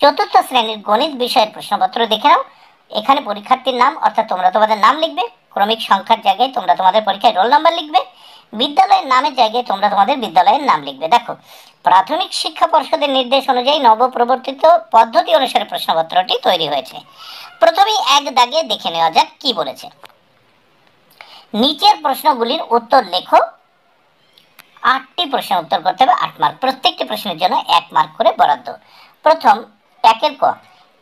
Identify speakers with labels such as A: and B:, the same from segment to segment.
A: চতুর্থ শ্রেণীর গণিত বিষয়ের প্রশ্নপত্র দেখে নাও। এখানে পরীক্ষার্থীর নাম অর্থাৎ তোমরা তোমাদের নাম লিখবে, ক্রমিক সংখ্যার জায়গায় তোমরা তোমাদের পরীক্ষায় রোল নাম্বার লিখবে, বিদ্যালয়ের নামের জায়গায় তোমরা তোমাদের বিদ্যালয়ের নাম লিখবে। দেখো, প্রাথমিক শিক্ষা পর্ষদের নির্দেশ অনুযায়ী নবপ্রবর্তিত পদ্ধতি অনুসারে প্রশ্নপত্রটি তৈরি হয়েছে। প্রথমেই এক দাগে দেখে নেওয়া যাক কি বলেছে। নিচের প্রশ্নগুলির উত্তর লেখো। 8টি প্রশ্নের উত্তর করতে হবে, 8 মার্ক। প্রত্যেকটি প্রশ্নের জন্য 1 মার্ক করে বরাদ্দ। প্রথম, একের ক,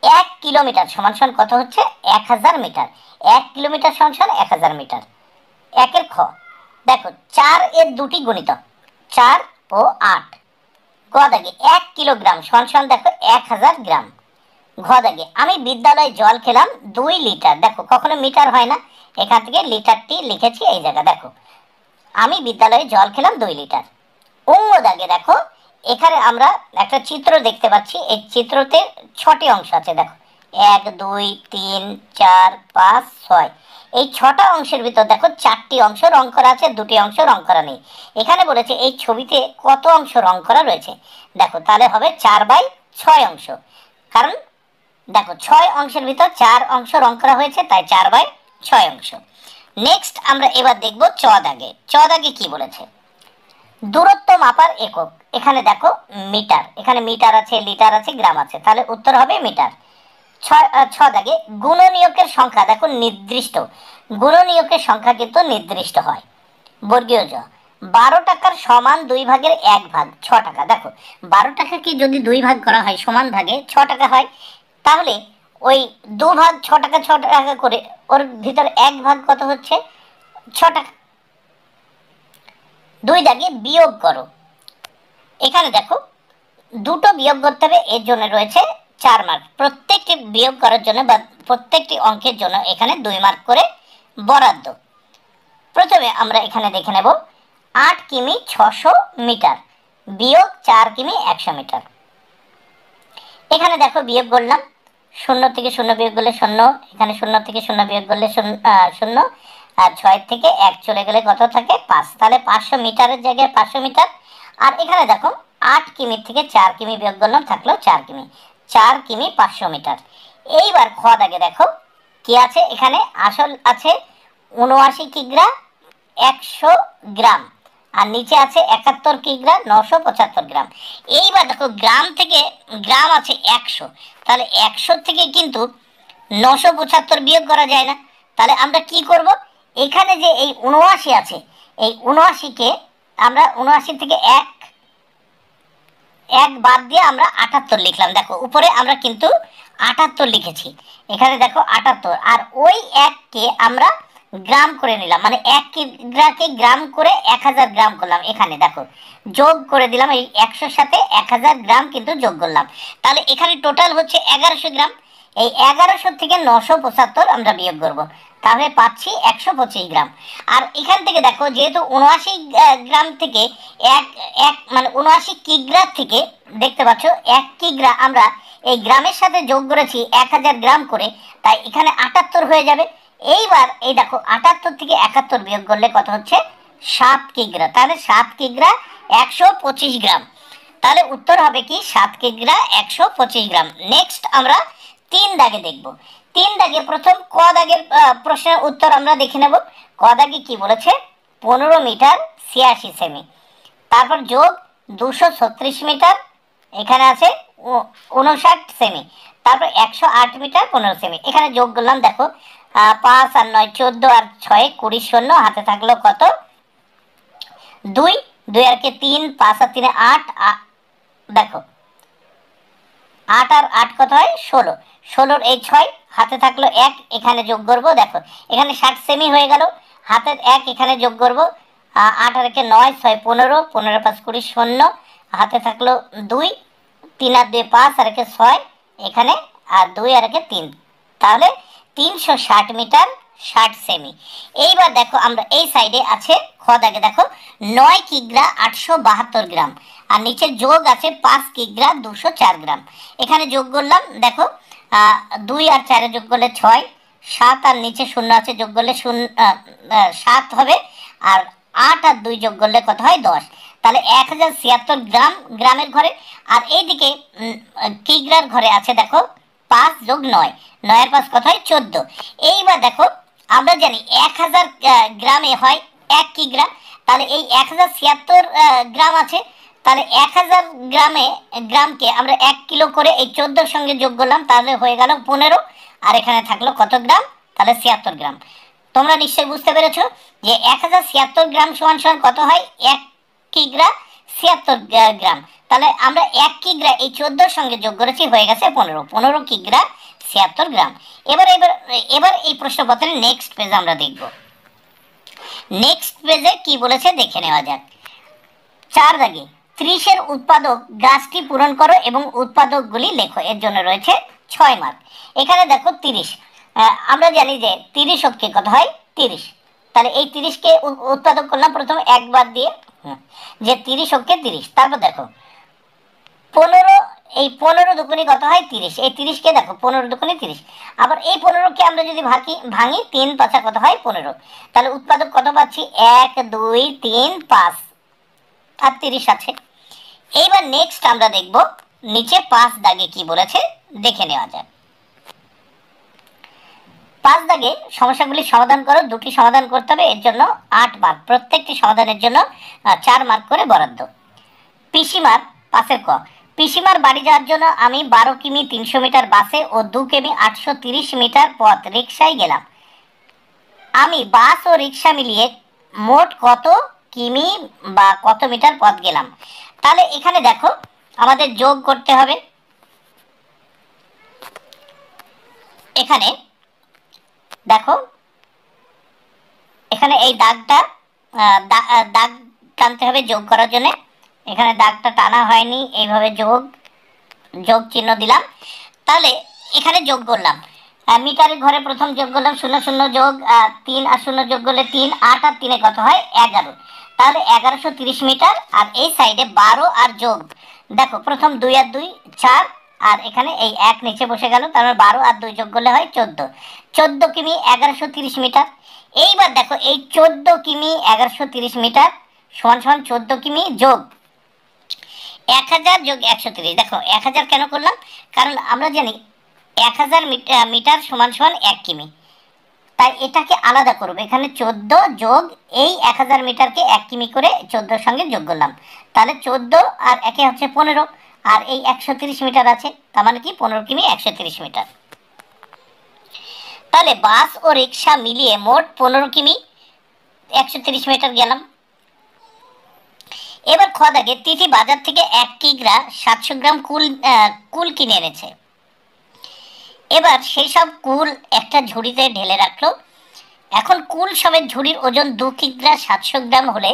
A: 1 কিলোমিটার সমান সমান কত হচ্ছে? 1000 মিটার। 1 কিলোমিটার সমান সমান 1000 মিটার। একের খ, দেখো 4 এর দুটি গুণিতক 4 ও 8। গ দাগে 1 কিলোগ্রাম সমান সমান দেখো 1000 গ্রাম। ঘ দাগে আমি বিদ্যালয়ে জল খেলাম 2 লিটার। দেখো কখনো মিটার হয় না, এখান থেকে লিটারটি লিখেছি এই জায়গা। দেখো আমি বিদ্যালয়ে জল খেলাম 2 লিটার। অঙ্গ দাগে দেখো এখানে আমরা একটা চিত্র দেখতে পাচ্ছি। এই চিত্রতে 6টি অংশ আছে। দেখো 1 2 3 4 5 6। এই 6টা অংশের ভিতর দেখো 4টি অংশ রং করা আছে, 2টি অংশ রং করা নেই। এখানে বলেছে এই ছবিতে কত অংশ রং করা রয়েছে। দেখো তাহলে হবে 4/6 অংশ, কারণ দেখো 6 অংশের ভিতর 4 অংশ রং করা হয়েছে, তাই 4/6 অংশ। নেক্সট আমরা এবার দেখব চ দাগে। চ দাগে কি বলেছে? দূরত্ব মাপার একক। এখানে দেখো মিটার, এখানে মিটার আছে, লিটার আছে, গ্রাম আছে, তাহলে উত্তর হবে মিটার। ছ দাগে গুণনীয়কের সংখ্যা দেখো নির্দিষ্ট। গুণনীয়কের সংখ্যা কিন্তু নির্দিষ্ট হয়। বর্গীয় জ, 12 টাকার সমান 2 ভাগের 1 ভাগ 6 টাকা। দেখো 12 টাকাকে যদি 2 ভাগ করা হয় সমান ভাগে 6 টাকা হয়, তাহলে ওই 2 ভাগ 6 টাকা 6 টাকা করে ওর ভিতর 1 ভাগ কত হচ্ছে? 6 টাকা। 2 দাগে বিয়োগ করো। এখানে দেখো দুটো বিয়োগ করতে হবে, এর জন্য রয়েছে 4 মার্ক। প্রত্যেকটি বিয়োগ করার জন্য বা প্রত্যেকটি অঙ্কের জন্য এখানে 2 মার্ক করে বরাদ্দ। প্রথমে আমরা এখানে দেখে নেব 8 কিমি 600 মিটার বিয়োগ 4 কিমি 100 মিটার। এখানে দেখো বিয়োগ করলাম, 0 থেকে 0 বিয়োগ করলে 0, এখানে 0 থেকে 0 বিয়োগ করলে 0, আর 6 থেকে 1 চলে গেলে কত থাকে? 5। তাহলে 500 মিটারের জায়গায় 500 মিটার। আর এখানে দেখো 8 কিমি থেকে 4 কিমি বিয়োগ করলাম, থাকলো 4 কিমি। 4 কিমি 500 মিটার। এইবার খ দাগে দেখো কি আছে। এখানে আসল আছে 79 কিগ্রা 100 গ্রাম, আর নিচে আছে 71 কিগ্রা 975 গ্রাম। এইবার দেখো গ্রাম থেকে গ্রাম আছে 100, তাহলে 100 থেকে কিন্তু 975 বিয়োগ করা যায় না। তাহলে আমরা কি করব? এখানে যে এই 79 আছে, এই 79কে আমরা 79 থেকে 1 বাদ দিয়ে আমরা 78 লিখলাম। দেখো উপরে আমরা কিন্তু 78 লিখেছি, এখানে দেখো 78। আর ওই 1কে আমরা গ্রাম করে নিলাম, মানে 1 কিগ্রাকে গ্রাম করে 1000 গ্রাম করলাম। এখানে দেখো যোগ করে দিলাম, এই 100 সাথে 1000 গ্রাম কিন্তু যোগ করলাম। তাহলে এখানে টোটাল হচ্ছে 1100 গ্রাম। এই 1100 থেকে 975 আমরা বিয়োগ করব, তাহলে পাচ্ছি 125 গ্রাম। আর এখান থেকে দেখো যেহেতু 79 গ্রাম থেকে এক মানে 79 কিগ্রা থেকে দেখতে পাচ্ছ 1 কিগ্রা আমরা এই গ্রামের সাথে যোগ করেছি 1000 গ্রাম করে, তাই এখানে 78 হয়ে যাবে। এইবার এই দেখো 78 থেকে 71 বিয়োগ করলে কত হচ্ছে? 7 কিগ্রা। তাহলে 7 কিগ্রা 125 গ্রাম। তাহলে উত্তর হবে কি? 7 কিগ্রা 125 গ্রাম। নেক্সট আমরা 3 দাগে দেখব। 3 দাগে প্রথম ক দাগের প্রশ্নের উত্তর আমরা দেখে নেব। ক দাগে কি বলেছে? 15 মিটার 86 সেমি, তারপর যোগ 236 মিটার, এখানে আছে 59 সেমি, তারপর 108 মিটার 15 সেমি। এখানে যোগ করলাম, দেখো 5 আর 9 14 আর 6 20 শূন্য, হাতে থাকলো কত? 2, 2 আর 3, 5 আর 3 8, দেখো 8 আর 8 কত হয়? 16। 16 এই 6, হাতে থাকলো 1, এখানে যোগ করব। দেখো এখানে 60 সেমি হয়ে গেল, হাতের 1 এখানে যোগ করব। 8 আর 1 9, 6 15, 15 5 20 শূন্য, হাতে থাকলো 2, 3 আর 2 5 আর 1 6, এখানে আর 2 আর 1 3, তাহলে 360 মিটার 60 সেমি। এইবার দেখো আমরা এই সাইডে আছে খ দাগে দেখো 9 কিগ্রা 872 গ্রাম, আর নিচে যোগ আছে 5 কিগ্রা 204 গ্রাম। এখানে যোগ করলাম, দেখো 2 আর 4 যোগ করলে 6, 7 আর নিচে 0 আছে যোগ করলে 7 হবে, আর 8 আর 2 যোগ করলে কত হয়? 10। তাহলে 1076 গ্রাম গ্রামের ঘরে। আর এইদিকে কিগ্রার ঘরে আছে দেখো 5 যোগ 9, 9 এর 5 কত হয় 14। এইবার দেখো আমরা জানি 1000 গ্রামে হয় 1 কিগ্রা, তাহলে এই 1076 গ্রাম আছে, তাহলে 1000 গ্রামকে আমরা 1 কিলো করে এই 14 সঙ্গে যোগ করলাম, তাহলে হয়ে গেল 15। আর এখানে থাকলো কত গ্রাম, তাহলে 76 গ্রাম। তোমরা নিশ্চয়ই বুঝতে পেরেছো যে 1076 গ্রাম সমান সমান কত হয় 1 কিগ্রা 76 গ্রাম। তাহলে আমরা 1 কিগ্রা এই 14 সঙ্গে যোগ করেছি, হয়ে গেছে 15 কিগ্রা 76 গ্রাম। এবার এবার এবার এই প্রশ্নপত্রের নেক্সট পেজ আমরা দেখব। নেক্সট পেজে কি বলেছে দেখে নেওয়া যাক। 4 দাগে 30-এর উৎপাদক গাছটি পূরণ করো এবং উৎপাদকগুলি লেখো। এর জন্য রয়েছে 6 মার্ক। এখানে দেখো 30, আমরা জানি যে 30 অক্ষে কত হয় 30, তাহলে এই 30কে উৎপাদক করলাম প্রথম একবার দিয়ে, যে 30 অক্ষে 30। তারপর দেখো 15, এই 15 দুগুণে কত হয় 30, এই 30কে দেখো 15 দুগুণে 30। আবার এই 15কে আমরা যদি ভাঙি 3 5 কত হয় 15, তাহলে উৎপাদক কত পাচ্ছি 1 2 3 5 আর 30 আছে। এইবার নেক্সট আমরা দেখব নিচে 5 দাগে কি বলেছে দেখে নেওয়া যাক। 5 দাগে সমস্যাগুলি সমাধান করো, দুটি সমাধান করতে হবে, এর জন্য 8 মার্ক, প্রত্যেকটি সমাধানের জন্য 4 মার্ক করে বরাদ্দ। পিসিমার 5-এর ক, পিসিমার বাড়ি যাওয়ার জন্য আমি 12 কিমি 300 মিটার বাসে ও 2 কিমি 830 মিটার পথ রিক্সায় গেলাম। আমি বাস ও রিক্সা মিলিয়ে মোট কত কিমি বা কত মিটার পথ গেলাম। তাহলে এখানে দেখো আমাদের যোগ করতে হবে। এখানে দেখো এখানে এই দাগটা দাগ টানতে হবে যোগ করার জন্য। এখানে দাগটা টানা হয়নি, এইভাবে যোগ চিহ্ন দিলাম। তাহলে এখানে যোগ করলাম, মিটারের ঘরে প্রথম যোগ করলাম 0 0 যোগ 3 আর 0 যোগ করলে 3, 8 আর 3 কত হয় 11, তাহলে 1130 মিটার। আর এই সাইডে 12 আর যোগ, দেখো প্রথম 2 আর 2 4, আর এখানে এই 1 নিচে বসে গেল, তারপর 12 আর 2 যোগ করলে হয় 14 কিমি 1130 মিটার। এইবার দেখো এই 14 কিমি 1130 মিটার সমান সমান 14 কিমি যোগ 1000 যোগ 130। দেখো 1000 কেন করলাম, কারণ আমরা জানি 1000 মিটার সমান সমান 1 কিমি, তাই এটাকে আলাদা করব। এখানে 14 যোগ এই 1000 মিটারকে 1 কিমি করে 14 সঙ্গে যোগ করলাম, তাহলে 14 আর 1 হচ্ছে 15, আর এই 130 মিটার আছে, তার মানে কি 15 কিমি 130 মিটার। তাহলে বাস ও রিক্সা মিলিয়ে মোট 15 কিমি 130 মিটার গেলাম। এবার খ দাগে তিথি বাজার থেকে 1 কিগ্রা 700 গ্রাম কুল কিনে এনেছে। এবার সেই সব কুল একটা ঝুড়িতে ঢেলে রাখলো। এখন কুল সমেত ঝুড়ির ওজন 2 কিগ্রা 700 গ্রাম হলে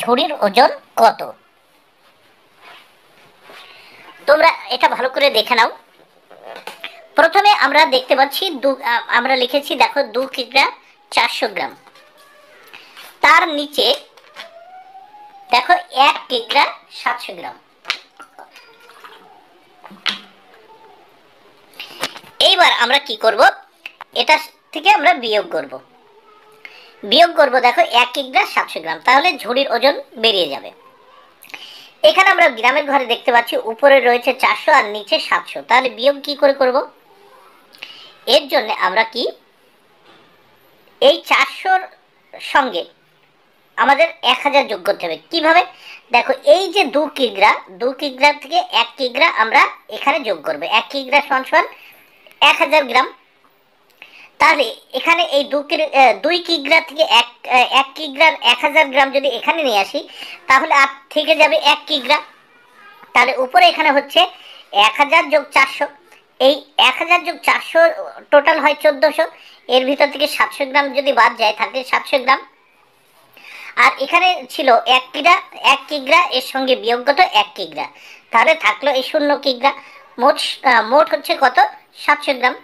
A: ঝুড়ির ওজন কত? তোমরা এটা ভালো করে দেখে নাও। প্রথমে আমরা দেখতে পাচ্ছি আমরা লিখেছি দেখো 2 কিগ্রা 400 গ্রাম, তার নিচে দেখো 1 কিগ্রা 700 গ্রাম। এইবার আমরা কি করব, এটা থেকে আমরা বিয়োগ করব। দেখো 1 কিগ্রা 700 গ্রাম, তাহলে ঝুড়ির ওজন বেরিয়ে যাবে। এখানে আমরা গ্রামের ঘরে দেখতে পাচ্ছি উপরে রয়েছে 400 আর নিচে 700, তাহলে বিয়োগ কি করে করব? এর জন্য আমরা কি এই 400-র সঙ্গে আমাদের 1000 যোগ করতে হবে। কিভাবে? দেখো এই যে 2 কিগ্রা থেকে 1 কিগ্রা আমরা এখানে যোগ করব। 1 কিগ্রা সমান সমান 1000 গ্রাম, তাহলে এখানে এই 2 কিগ্রা থেকে 1 কিগ্রার 1000 গ্রাম যদি এখানে নিয়ে আসি, তাহলে আর থেকে যাবে 1 কিগ্রা। তাহলে উপরে এখানে হচ্ছে 1000 যোগ 400, এই 1000 যোগ 400 টোটাল হয় 1400, এর ভিতর থেকে 700 গ্রাম যদি বাদ যায় থাকে 700 গ্রাম। আর এখানে ছিল 1 কিগ্রা, এর সঙ্গে বিয়োগগত 1 কিগ্রা, তাহলে থাকলো এই 0 কিগ্রা। মোট হচ্ছে কত 700 গ্রাম।